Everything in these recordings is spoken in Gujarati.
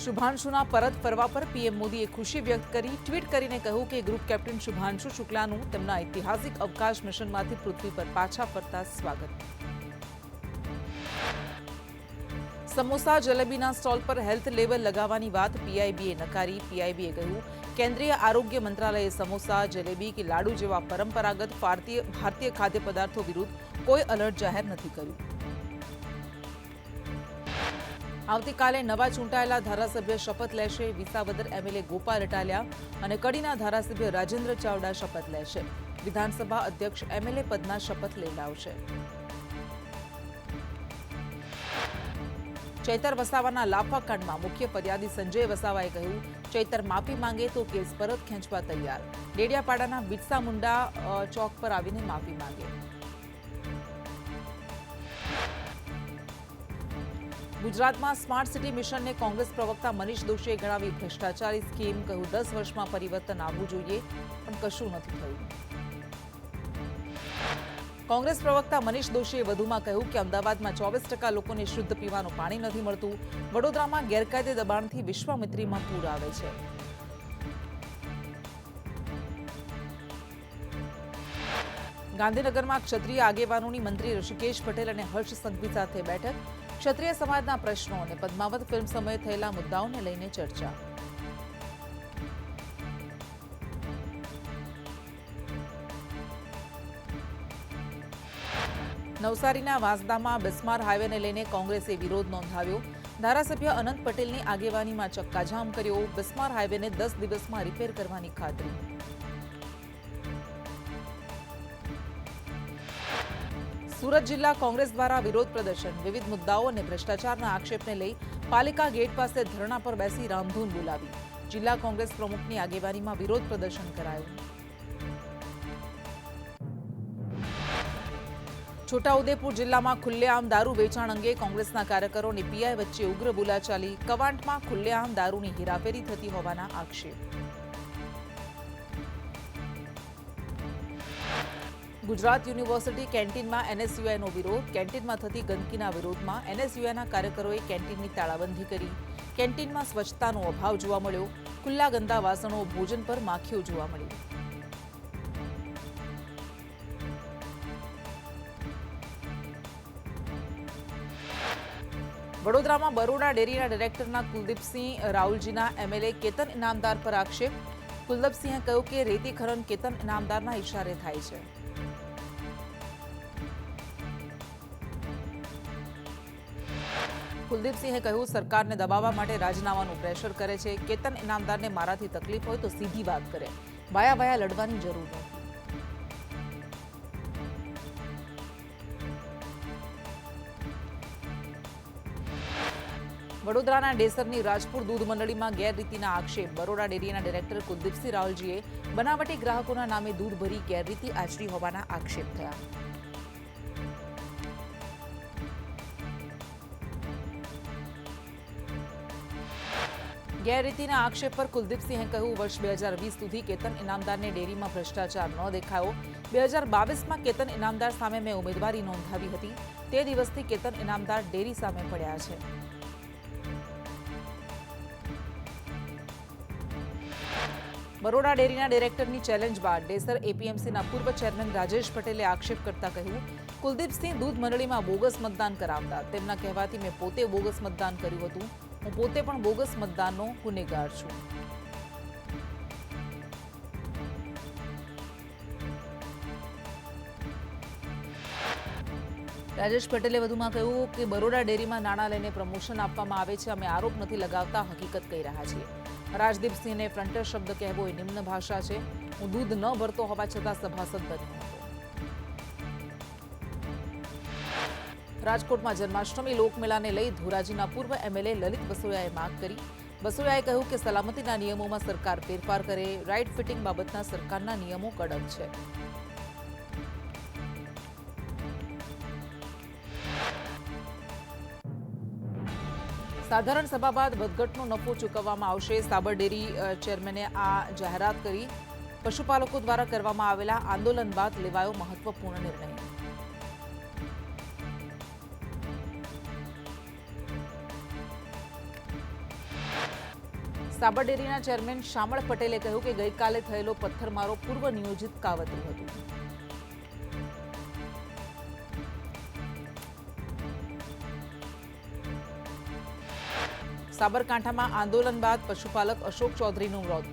શુભાંશુના પરત ફરવા પર પીએમ મોદીએ ખુશી વ્યક્ત કરી ટ્વીટ કરીને કહ્યું કે ગ્રુપ કેપ્ટન શુભાંશુ શુક્લાનું તેમના ઐતિહાસિક અવકાશ મિશનમાંથી પૃથ્વી પર પાછા ફરતા સ્વાગત। સમોસા જલેબીના સ્ટોલ પર હેલ્થ લેબલ લગાવવાની વાત પીઆઈબીએ નકારી। પીઆઈબીએ કહ્યું કેન્દ્રીય આરોગ્ય મંત્રાલયે સમોસા જલેબી કે લાડુ જેવા પરંપરાગત ભારતીય ખાદ્ય પદાર્થો વિરુદ્ધ કોઈ એલર્ટ જાહેર નથી કર્યું। આવતીકાલે નવા ચૂંટાયેલા ધારાસભ્ય શપથ લેશે। વિસાવદર એમએલએ ગોપાલ ઇટાલિયા અને કડીના ધારાસભ્ય રાજેન્દ્ર ચાવડા શપથ લેશે। વિધાનસભા અધ્યક્ષ એમએલએ પદના શપથ લેવડાવશે। ચૈતર વસાવાના લાફાકાંડમાં મુખ્ય ફરિયાદી સંજય વસાવાએ કહ્યું ચૈતર માફી માંગે તો કેસ પરત ખેંચવા તૈયાર। ડેડિયાપાડાના બિરસા મુંડા ચોક પર આવીને માફી માંગે। ગુજરાતમાં સ્માર્ટ સિટી મિશનને કોંગ્રેસ પ્રવક્તા મનીષ દોશીએ ગણાવી ભ્રષ્ટાચારી સ્કીમ। કહ્યું 10 વર્ષમાં પરિવર્તન આવવું જોઈએ પણ કશું નથી થયું। કોંગ્રેસ પ્રવક્તા મનીષ દોશીએ વધુમાં કહ્યું કે અમદાવાદમાં 24% લોકોને શુદ્ધ પીવાનું પાણી નથી મળતું। વડોદરામાં ગેરકાયદે દબાણથી વિશ્વામિત્રીમાં પૂર આવે છે। ગાંધીનગરમાં ક્ષત્રિય આગેવાનોની મંત્રી ઋષિકેશ પટેલ અને હર્ષ સંઘવી સાથે બેઠક। ક્ષત્રિય સમાજના પ્રશ્નો અને પદ્માવત ફિલ્મ સમયે થયેલા મુદ્દાઓને લઈને ચર્ચા। નવસારીના વાંસદામાં બિસ્માર હાઈવેને લઈને કોંગ્રેસે વિરોધ નોંધાવ્યો। ધારાસભ્ય અનંત પટેલની આગેવાનીમાં ચક્કાજામ કર્યો। બિસ્માર હાઈવેને 10 દિવસમાં રિપેર કરવાની ખાતરી। સુરત જિલ્લા કોંગ્રેસ દ્વારા વિરોધ પ્રદર્શન। વિવિધ મુદ્દાઓ અને ભ્રષ્ટાચારના આક્ષેપને લઈ પાલિકા ગેટ પાસે ધરણા પર બેસી રામધૂન બોલાવી। જિલ્લા કોંગ્રેસ પ્રમુખની આગેવાનીમાં વિરોધ પ્રદર્શન કરાયું। છોટાઉદેપુર જિલ્લામાં ખુલ્લેઆમ દારૂ વેચાણ અંગે કોંગ્રેસના કાર્યકરો અને પીઆઈ વચ્ચે ઉગ્ર બોલાચાલી। કવાંટમાં ખુલ્લેઆમ દારૂની હેરાફેરી થતી હોવાના આક્ષેપ। ગુજરાત યુનિવર્સિટી કેન્ટીનમાં એનએસયુઆઈનો વિરોધ। કેન્ટીનમાં થતી ગંદકીના વિરોધમાં એનએસયુઆઈના કાર્યકરોએ કેન્ટીનની તાળાબંધી કરી। કેન્ટીનમાં સ્વચ્છતાનો અભાવ જોવા મળ્યો। ખુલ્લા ગંદા વાસણો, ભોજન પર માખીઓ જોવા મળી। વડોદરામાં બરોડા ડેરીના ડિરેક્ટરના કુલદીપસિંહ રાઉલજીના એમએલએ કેતન ઇનામદાર પર આક્ષેપ। કુલદીપસિંહે કહ્યું કે રેતી ખનન કેતન ઇનામદારના ઇશારે થાય છે। કુલદીપસિંહે કહ્યું સરકારને દબાવવા માટે રાજીનામાનું પ્રેશર કરે છે। કેતન ઇનામદારને મારાથી તકલીફ હોય તો સીધી વાત કરે, વાયા વાયા લડવાની જરૂર નથી। વડોદરાના ડેસરની રાજપુર દૂધ મંડળીમાં ગેરરીતિના આક્ષેપ। બરોડા ડેરીના ડિરેક્ટર કુલદીપસિંહ રાવલજીએ બનાવટી ગ્રાહકોના નામે દૂધ ભરી ગેરરીતિ આચરી હોવાના આક્ષેપ થયા। ગેરરીતિના આક્ષેપ પર કુલદીપસિંહે કહ્યું વર્ષ 2020 સુધી કેતન ઇનામદારને ડેરીમાં ભ્રષ્ટાચાર ન દેખાયો। 2022માં કેતન ઇનામદાર સામે મેં ઉમેદવારી નોંધાવી હતી। તે દિવસથી કેતન ઇનામદાર ડેરી સામે પડ્યા છે। બરોડા ડેરીના ડિરેક્ટરની ચેલેન્જ બાદ ડેસર એપીએમસીના પૂર્વ ચેરમેન રાજેશ પટેલે આક્ષેપ કરતા કહ્યું કુલદીપસિંહ દૂધ મંડળીમાં બોગસ મતદાન કરાવતા। તેમના કહેવાથી મેં પોતે બોગસ મતદાન કર્યું હતું। હું પોતે પણ બોગસ મતદાનનો ગુનેગાર છું। રાજેશ પટેલે વધુમાં કહ્યું કે બરોડા ડેરીમાં નાણાં લઈને પ્રમોશન આપવામાં આવે છે। અમે આરોપ નથી લગાવતા, હકીકત કહી રહ્યા છીએ। રાજદીપસિંહને ફ્રન્ટર શબ્દ કહેવો એ નિમ્ન ભાષા છે। હું દૂધ ન ભરતો હોવા છતાં સભાસદ બન્યો હતો। રાજકોટમાં જન્માષ્ટમી લોકમેળાને લઈ ધોરાજીના પૂર્વ એમએલએ લલિત વસોયાએ માંગ કરી। વસોયાએ કહ્યું કે સલામતીના નિયમોમાં સરકાર ફેરફાર કરે। રાઇટ ફિટિંગ બાબતના સરકારના નિયમો કડક છે। સાધારણ સભા બાદ વધઘટનો નફો ચૂકવવામાં આવશે। સાબર ડેરી ચેરમેને આ જાહેરાત કરી। પશુપાલકો દ્વારા કરવામાં આવેલા આંદોલન બાદ લેવાયો મહત્વપૂર્ણ નિર્ણય। સાબર ડેરીના ચેરમેન શામળ પટેલે કહ્યું કે ગઈકાલે થયેલો પથ્થરમારો પૂર્વ નિયોજિત કાવતરું હતું. સાબરકાંઠામાં આંદોલન બાદ પશુપાલક અશોક ચૌધરીનું મોત.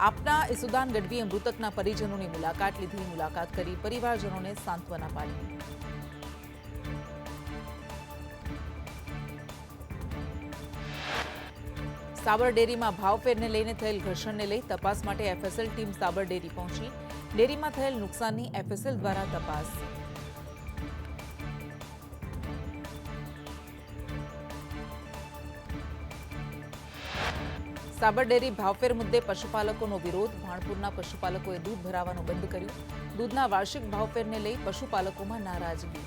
આપના ઈસુદાન ગઢવીએ મૃતકના પરિજનોની મુલાકાત લીધી. મુલાકાત કરી પરિવારજનોને સાંત્વના પાઠવી. સાબર ડેરીમાં ભાવફેરને લઈને થયેલ ઘર્ષણને લઈ તપાસ માટે એફએસએલ ટીમ સાબર ડેરી પહોંચી. ડેરીમાં થયેલ નુકસાનની એફએસએલ દ્વારા તપાસ. સાબર ડેરી ભાવફેર મુદ્દે પશુપાલકોનો વિરોધ. ભાણપુરના પશુપાલકોએ દૂધ ભરાવાનું બંધ કર્યું. દૂધના વાર્ષિક ભાવફેરને લઈ પશુપાલકોમાં નારાજગી.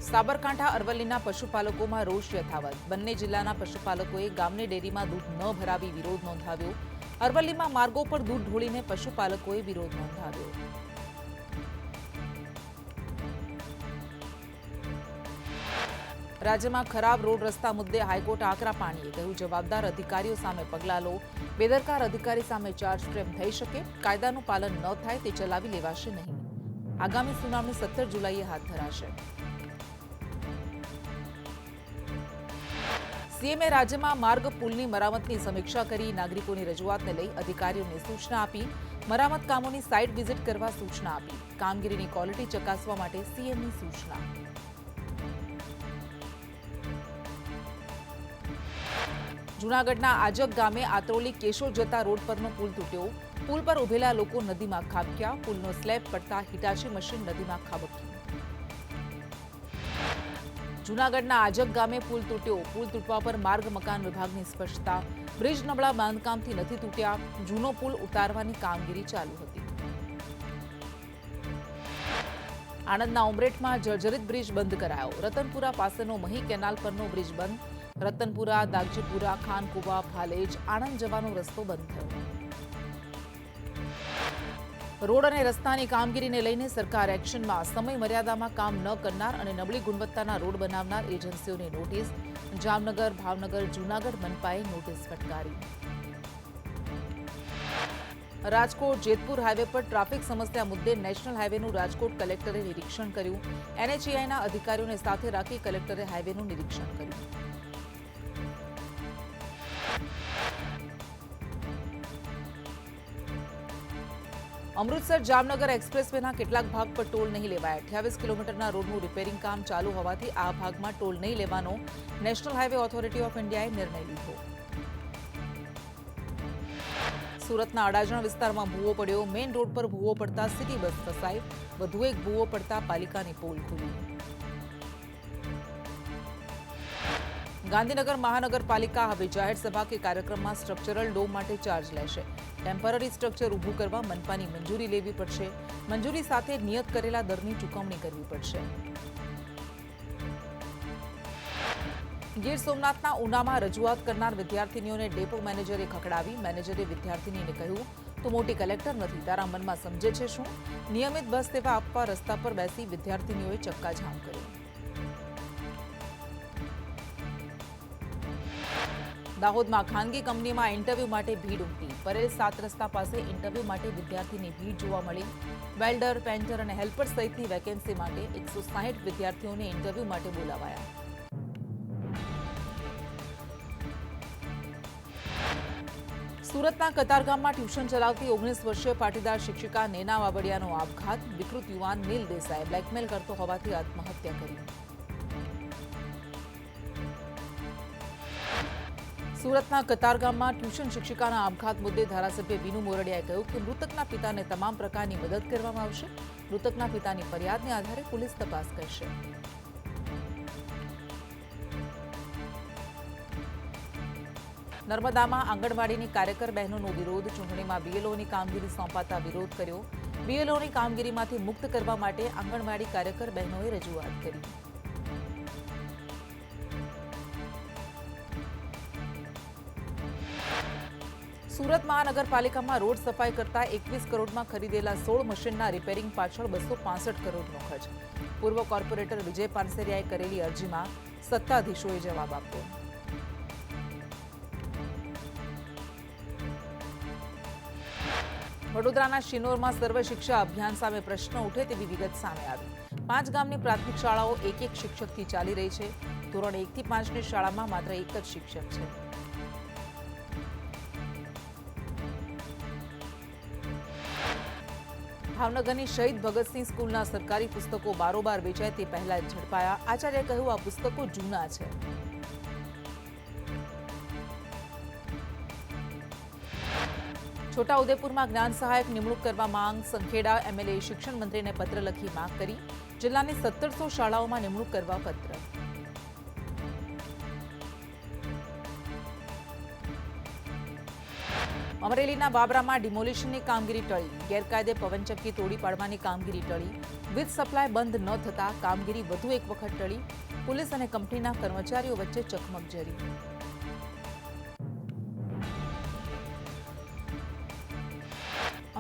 સાબરકાંઠા અરવલ્લીના પશુપાલકોમાં રોષ યથાવત. બંને જિલ્લાના પશુપાલકોએ ગામની ડેરીમાં દૂધ ન ભરાવી વિરોધ નોંધાવ્યો. અરવલ્લીમાં માર્ગો પર દૂધ ઢોળીને પશુપાલકોએ વિરોધ નોંધાવ્યો. રાજ્યમાં ખરાબ રોડ રસ્તા મુદ્દે હાઈકોર્ટ આકરા પાણીએ કહ્યું, જવાબદાર અધિકારીઓ સામે પગલાં લો. બેદરકાર અધિકારી સામે ચાર્જ ફ્રેમ થઈ શકે. કાયદાનું પાલન ન થાય તે ચલાવી લેવાશે નહીં. આગામી સુનાવણી 17 જુલાઈએ હાથ ધરાશે. સીએમએ રાજ્યમાં માર્ગ પુલની મરામતની સમીક્ષા કરી. નાગરિકોની રજૂઆતને લઈ અધિકારીઓને સૂચના આપી. મરામત કામોની સાઇટ વિઝિટ કરવા સૂચના આપી. કામગીરીની ક્વોલિટી ચકાસવા માટે સીએમની સૂચના. જૂનાગઢના આજક ગામે આત્રોલી કેશોદ જતા રોડ પરનો પુલ તૂટ્યો. પુલ પર ઉભેલા લોકો નદીમાં ખાબક્યા. પુલનો સ્લેબ પડતા હિટાચી મશીન નદીમાં ખાબક્યું. જૂનાગઢના આજક ગામે પુલ તૂટ્યો. પુલ તૂટવા પર માર્ગ મકાન વિભાગની સ્પષ્ટતા. બ્રિજ નબળા બાંધકામથી નથી તૂટ્યા. જૂનો પુલ ઉતારવાની કામગીરી ચાલુ હતી. આણંદના ઉમરેઠમાં જર્જરિત બ્રિજ બંધ કરાયો. રતનપુરા પાસેનો મહી કેનાલ પરનો બ્રિજ બંધ. રતનપુરા, દાગજીપુરા, ખાનકુવા, ભાલેજ, આણંદ જવાનો રસ્તો બંધ થયો. રોડ અને રસ્તાની કામગીરીને લઈને સરકાર એક્શનમાં. સમય મર્યાદામાં કામ ન કરનાર અને નબળી ગુણવત્તાના રોડ બનાવનાર એજન્સીઓની નોટિસ. જામનગર, ભાવનગર, જૂનાગઢ મનપાએ નોટિસ ફટકારી. રાજકોટ જેતપુર હાઈવે પર ટ્રાફિક સમસ્યા મુદ્દે નેશનલ હાઈવેનું રાજકોટ કલેક્ટરે નિરીક્ષણ કર્યું. એનએચએઆઈના અધિકારીઓને સાથે રાખી કલેક્ટરે હાઈવેનું નિરીક્ષણ કર્યું. અમૃતસર જામનગર એક્સપ્રેસવેના કેટલાક ભાગ પર ટોલ નહીં લેવાય. 28 કિલોમીટરના રોડનું રિપેરિંગ કામ ચાલુ હોવાથી આ ભાગમાં ટોલ નહીં લેવાનો નેશનલ હાઈવે ઓથોરિટી ઓફ ઇન્ડિયાએ નિર્ણય લીધો. સુરતના અડાજણ વિસ્તારમાં ભૂવો પડ્યો. મેઇન રોડ પર ભૂવો પડતા સિટી બસ ફસાઈ. વધુ એક ભૂવો પડતા પાલિકાની પોલ ખુલી. ગાંધીનગર મહાનગરપાલિકા હવે જાહેર સભા કે કાર્યક્રમમાં સ્ટ્રક્ચરલ ડોમ માટે ચાર્જ લેશે. ટેમ્પરરી સ્ટ્રક્ચર ઊભું કરવા મનપાની મંજૂરી લેવી પડશે. મંજૂરી સાથે નિયત કરેલા દરની ચૂકવણી કરવી પડશે. ગીર સોમનાથના ઉનામાં રજૂઆત કરનાર વિદ્યાર્થીનીઓને ડેપો મેનેજરે ખખડાવી. મેનેજરે વિદ્યાર્થીનીને કહ્યું, તું મોટી કલેક્ટર નથી, તારા મનમાં સમજે છે શું? નિયમિત બસ સેવા આપવા રસ્તા પર બેસી વિદ્યાર્થીનીઓએ ચક્કાજામ કર્યો. દાહોદમાં ખાનગી કંપનીમાં ઇન્ટરવ્યૂ માટે ભીડ ઉમટી. પરેલ 7 રસ્તા પાસે ઇન્ટરવ્યૂ માટે વિદ્યાર્થીની ભીડ જોવા મળી. વેલ્ડર, પેન્ટર અને હેલ્પર સહિતની વેકેન્સી માટે 160 વિદ્યાર્થીઓને ઇન્ટરવ્યૂ માટે બોલાવાયા. સુરતના કતારગામમાં ટ્યુશન ચલાવતી 19 વર્ષીય પાટીદાર શિક્ષિકા નેના વાવડિયાનો આપઘાત. વિકૃત યુવાન નીલ દેસાઈ બ્લેકમેલ કરતો હોવાથી આત્મહત્યા કરી. સુરતના કતારગામમાં ટ્યુશન શિક્ષિકાના આપઘાત મુદ્દે ધારાસભ્ય વિનુ મોરડિયાએ કહ્યું કે મૃતકના પિતાને તમામ પ્રકારની મદદ કરવામાં આવશે. મૃતકના પિતાની ફરિયાદને આધારે પોલીસ તપાસ કરશે. નર્મદામાં આંગણવાડીની કાર્યકર બહેનોનો વિરોધ. ચૂંટણીમાં બીએલઓની કામગીરી સોંપાતા વિરોધ કર્યો. બીએલઓની કામગીરીમાંથી મુક્ત કરવા માટે આંગણવાડી કાર્યકર બહેનોએ રજૂઆત કરી. સુરત મહાનગરપાલિકામાં રોડ સફાઈ કરતા 21 કરોડમાં ખરીદેલા 16 મશીનના રિપેરિંગ પાછળ 265 કરોડનો ખર્ચ. પૂર્વ કોર્પોરેટર વિજય પાનસેરિયાએ કરેલી અરજીમાં સત્તાધીશોએ જવાબ આપ્યો. વડોદરાના શિનોરમાં સર્વ શિક્ષા અભિયાન સામે પ્રશ્ન ઉઠે તેવી વિગત સામે આવી. 5 ગામની પ્રાથમિક શાળાઓ એક શિક્ષકથી ચાલી રહી છે. ધોરણ 1 થી 5ની શાળામાં માત્ર એક જ શિક્ષક છે. ભાવનગરની શહીદ ભગતસિંહ સ્કૂલના સરકારી પુસ્તકો બારોબાર વેચાય તે પહેલા જ ઝડપાયા. આચાર્યએ કહ્યું, આ પુસ્તકો જૂના છે. છોટાઉદેપુરમાં જ્ઞાન સહાયક નિમણૂક કરવા માંગ. સંખેડા એમએલએ શિક્ષણ મંત્રીને પત્ર લખી માંગ કરી. જિલ્લાની 1700 શાળાઓમાં નિમણૂક કરવા પત્ર. અમરેલીના બાબરામાં ડિમોલિશનની કામગીરી ટળી. ગેરકાયદે પવનચક્કી તોડી પાડવાની કામગીરી ટળી. વીજ સપ્લાય બંધ ન થતા કામગીરી વધુ એક વખત ટળી. પોલીસ અને કંપનીના કર્મચારીઓ વચ્ચે ચકમક જરી.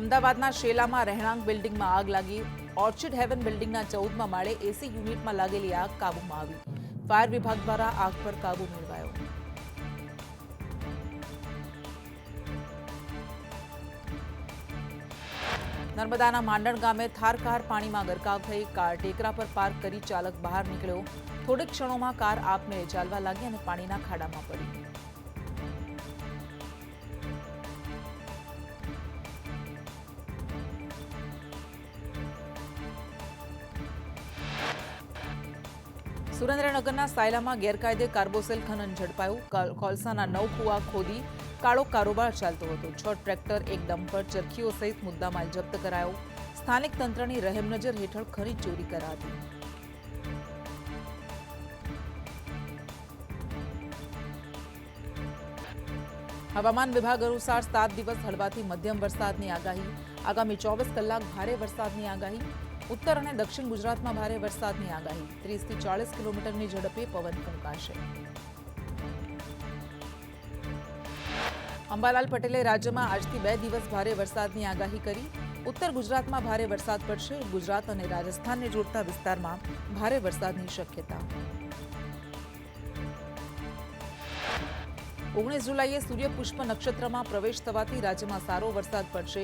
અમદાવાદના શેલામાં રહેણાંક બિલ્ડિંગમાં આગ લાગી. ઓર્ચિડ હેવન બિલ્ડિંગના 14મા માળે એસી યુનિટમાં લાગેલી આગ કાબૂમાં આવી. ફાયર વિભાગ દ્વારા આગ પર કાબૂ મેળવાયો. નર્મદાના માંડણ ગામે થાર કાર પાણીમાં ગરકાવ થઈ. કાર ટેકરા પર પાર્ક કરી ચાલક બહાર નીકળ્યો. થોડીક ક્ષણોમાં કાર આપમેળે ચાલવા લાગી અને પાણીના ખાડામાં પડી. સુરેન્દ્રનગરના સાયલામાં ગેરકાયદે કાર્બોસેલ ખનન ઝડપાયું. કોલસાના 9 કુવા ખોદી કાળો કારોબાર ચાલતો હતો. 6 ટ્રેક્ટર, 1 ડમ્પર, ચરખીઓ સહિત મુદ્દામાલ જપ્ત કરાયો. સ્થાનિક તંત્રની રહેમનજર હેઠળ ખનીજ ચોરી કરાતી. હવામાન વિભાગ અનુસાર 7 દિવસ હળવાથી મધ્યમ વરસાદની આગાહી. આગામી 24 કલાક ભારે વરસાદની આગાહી. ઉત્તર અને દક્ષિણ ગુજરાતમાં ભારે વરસાદની આગાહી. 30 થી 40 કિલોમીટરની ઝડપે પવન ફૂંકાશે. અંબાલાલ પટેલે રાજ્યમાં આજથી 2 દિવસ ભારે વરસાદની આગાહી કરી. ઉત્તર ગુજરાતમાં ભારે વરસાદ પડશે. ગુજરાત અને રાજસ્થાનને જોડતા વિસ્તારમાં ભારે વરસાદની શક્યતા. 19 જુલાઈએ સૂર્યપુષ્પ નક્ષત્રમાં પ્રવેશ થવાથી રાજ્યમાં સારો વરસાદ પડશે.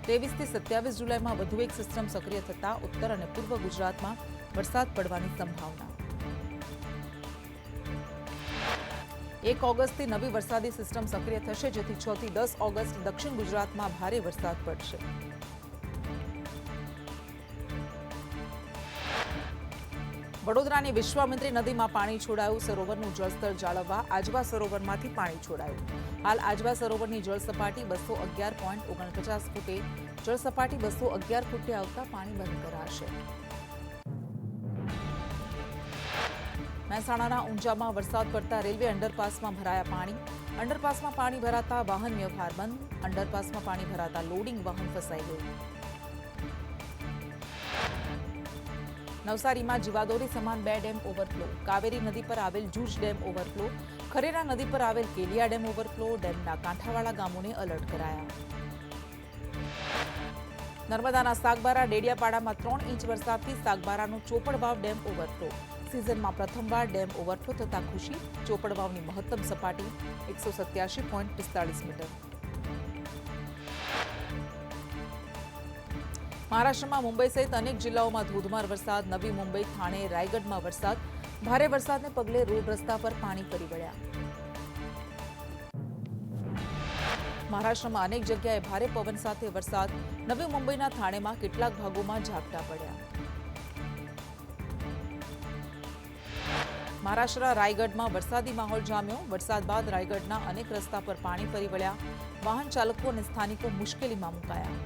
23 થી 27 જુલાઈમાં વધુ એક સિસ્ટમ સક્રિય થતા ઉત્તર અને પૂર્વ ગુજરાતમાં વરસાદ પડવાની સંભાવના. 1 ઓગસ્ટથી નવી વરસાદી સિસ્ટમ સક્રિય થશે, જેથી 6 થી 10 ઓગસ્ટ દક્ષિણ ગુજરાતમાં ભારે વરસાદ પડશે. વડોદરાની વિશ્વામિત્રી નદીમાં પાણી છોડાયું. સરોવરનું જળસ્તર જાળવવા આજવા સરોવરમાંથી પાણી છોડાયું. હાલ આજવા સરોવરની જળસપાટી 211.49 ફૂટે. જળસપાટી 211 ફૂટે આવતા પાણી બંધ કરાશે. મહેસાણાના ઊંઝામાં વરસાદ પડતા રેલવે અંડરપાસમાં ભરાયા પાણી. અંડરપાસમાં પાણી ભરાતા વાહન વ્યવહાર બંધ. અંડરપાસમાં પાણી ભરાતા લોડિંગ વાહન ફસાઈ ગયું. નવસારીમાં જીવાદોરી સમાન 2 ડેમ ઓવરફ્લો. કાવેરી નદી પર આવેલ જૂજ ડેમ ઓવરફ્લો. ખરેરા નદી પર આવેલ કેલિયા ડેમ ઓવરફ્લો. ડેમના કાંઠાવાળા ગામોને એલર્ટ કરાયા. નર્મદાના સાગબારા ડેડિયાપાડામાં 3 ઇંચ વરસાદથી સાગબારાનો ચોપડવાવ ડેમ ઓવરફ્લો. સિઝનમાં પ્રથમવાર ડેમ ઓવરફ્લો થતા ખુશી. ચોપડવાવની મહત્તમ સપાટી 187.45 મીટર. મહારાષ્ટ્રમાં મુંબઈ સહિત અનેક જિલ્લાઓમાં ધોધમાર વરસાદ. નવી મુંબઈ, થાણે, રાયગઢમાં વરસાદ. ભારે વરસાદને પગલે રોડ રસ્તા પર પાણી ફરી વળ્યા. મહારાષ્ટ્રમાં અનેક જગ્યાએ ભારે પવન સાથે વરસાદ. નવી મુંબઈના થાણેમાં કેટલાક ભાગોમાં ઝાપટા પડ્યા. મહારાષ્ટ્રના રાયગઢમાં વરસાદી માહોલ જામ્યો. વરસાદ બાદ રાયગઢના અનેક રસ્તા પર પાણી ફરી વળ્યા. વાહન ચાલકો અને સ્થાનિકો મુશ્કેલીમાં મુકાયા.